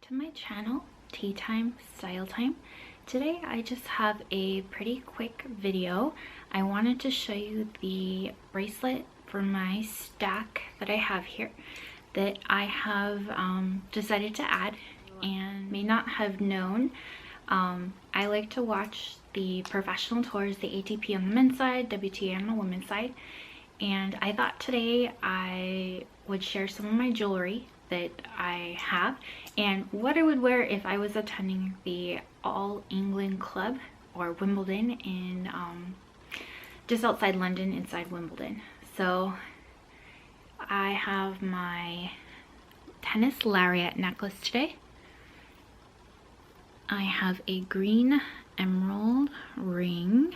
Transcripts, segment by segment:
to my channel, Tea Time Style Time. Today I just have a pretty quick video. I wanted to show you the bracelet for my stack that I have here that I have decided to add and may not have known. I like to watch the professional tours, the ATP on the men's side, WTA on the women's side, and I thought today I would share some of my jewelry that I have and what I would wear if I was attending the All England Club or Wimbledon in just outside London, inside Wimbledon. So I have my tennis lariat necklace today. I have a green emerald ring.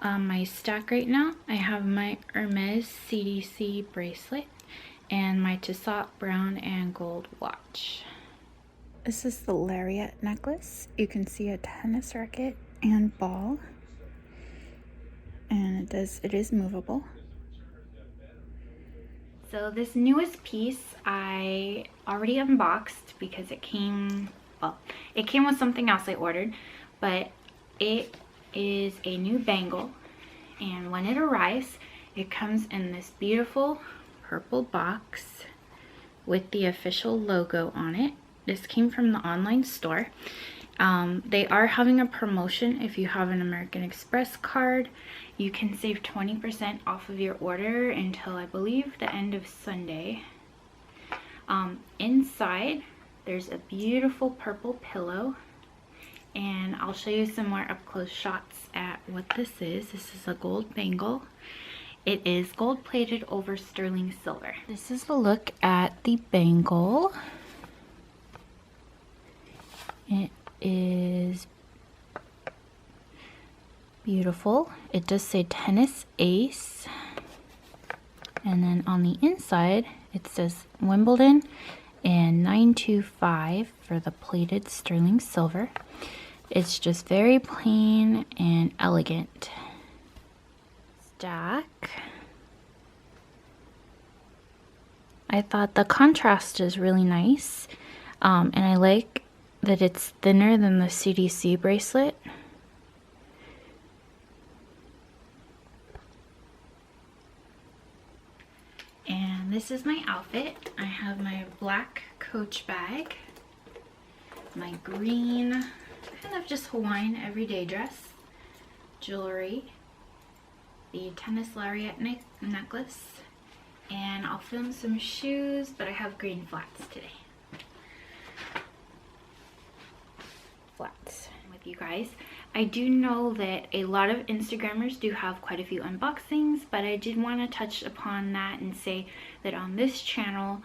On my stack right now, I have my Hermes CDC bracelet and my Tissot brown and gold watch. This is the lariat necklace. You can see a tennis racket and ball, and it is movable. So this newest piece I already unboxed because it came with something else I ordered, but it is a new bangle, and when it arrives it comes in this beautiful purple box with the official logo on it. This came from the online store. They are having a promotion. If you have an American Express card, you can save 20% off of your order until I believe the end of Sunday. Inside there's a beautiful purple pillow, and I'll show you some more up close shots at what this is. This is a gold bangle. It is gold plated over sterling silver. This is a look at the bangle. It is beautiful. It does say tennis ace, and then on the inside it says Wimbledon and 925 for the plated sterling silver. It's just very plain and elegant. Stack. I thought the contrast is really nice, and I like that it's thinner than the CDC bracelet. And this is my outfit. I have my black Coach bag, my green kind of just Hawaiian everyday dress, jewelry, the tennis lariat necklace, and I'll film some shoes, but I have green flats today. Flats with you guys. I do know that a lot of Instagrammers do have quite a few unboxings, but I did want to touch upon that and say that on this channel,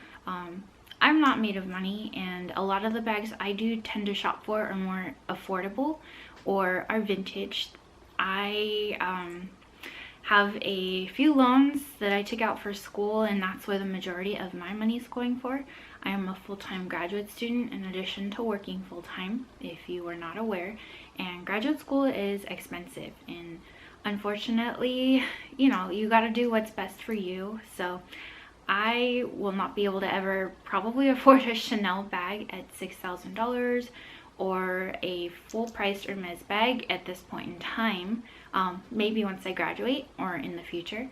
I'm not made of money, and a lot of the bags I do tend to shop for are more affordable or are vintage. I have a few loans that I took out for school, and that's where the majority of my money is going for. I am a full-time graduate student in addition to working full-time, if you were not aware, and graduate school is expensive, and unfortunately, you know, you got to do what's best for you. So I will not be able to ever probably afford a Chanel bag at $6,000 or a full-priced Hermes bag at this point in time. Maybe once I graduate or in the future,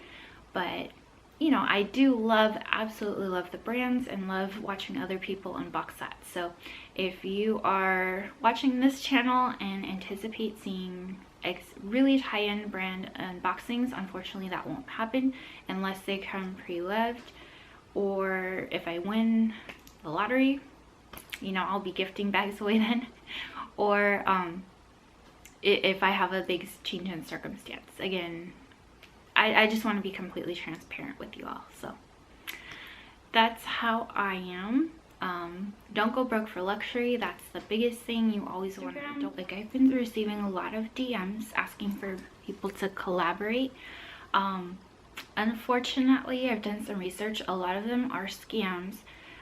but you know, I do absolutely love the brands and love watching other people unbox that. So if you are watching this channel and anticipate seeing really high-end brand unboxings, unfortunately that won't happen unless they come pre-loved, or if I win the lottery, you know, I'll be gifting bags away then, or if I have a big change in circumstance. Again, I just want to be completely transparent with you all. So that's how I am. Don't go broke for luxury. That's the biggest thing you always want to do. Like, I've been receiving a lot of DMs asking for people to collaborate. Unfortunately, I've done some research. A lot of them are scams.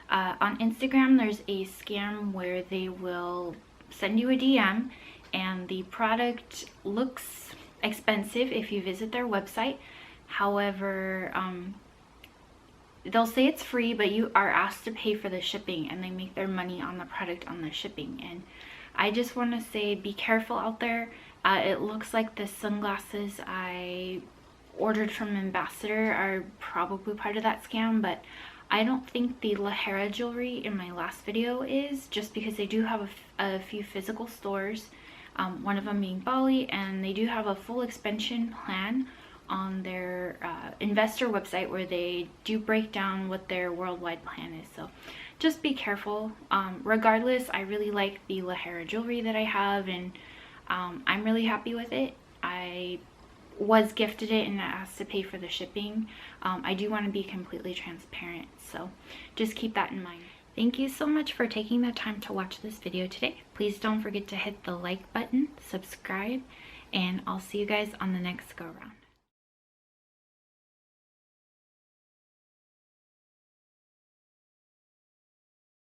On Instagram, there's a scam where they will send you a DM and the product looks expensive if you visit their website. However, they'll say it's free, but you are asked to pay for the shipping, and they make their money on the product on the shipping. And I just want to say, be careful out there. It looks like the sunglasses I ordered from Ambassador are probably part of that scam, but I don't think the Lahara jewelry in my last video is, just because they do have a few physical stores, one of them being Bali, and they do have a full expansion plan on their investor website where they do break down what their worldwide plan is. So just be careful. Regardless, I really like the Lahara jewelry that I have, and I'm really happy with it. I was gifted it and asked to pay for the shipping. I do want to be completely transparent, so just keep that in mind. Thank you so much for taking the time to watch this video today. Please don't forget to hit the like button, subscribe, and I'll see you guys on the next go around.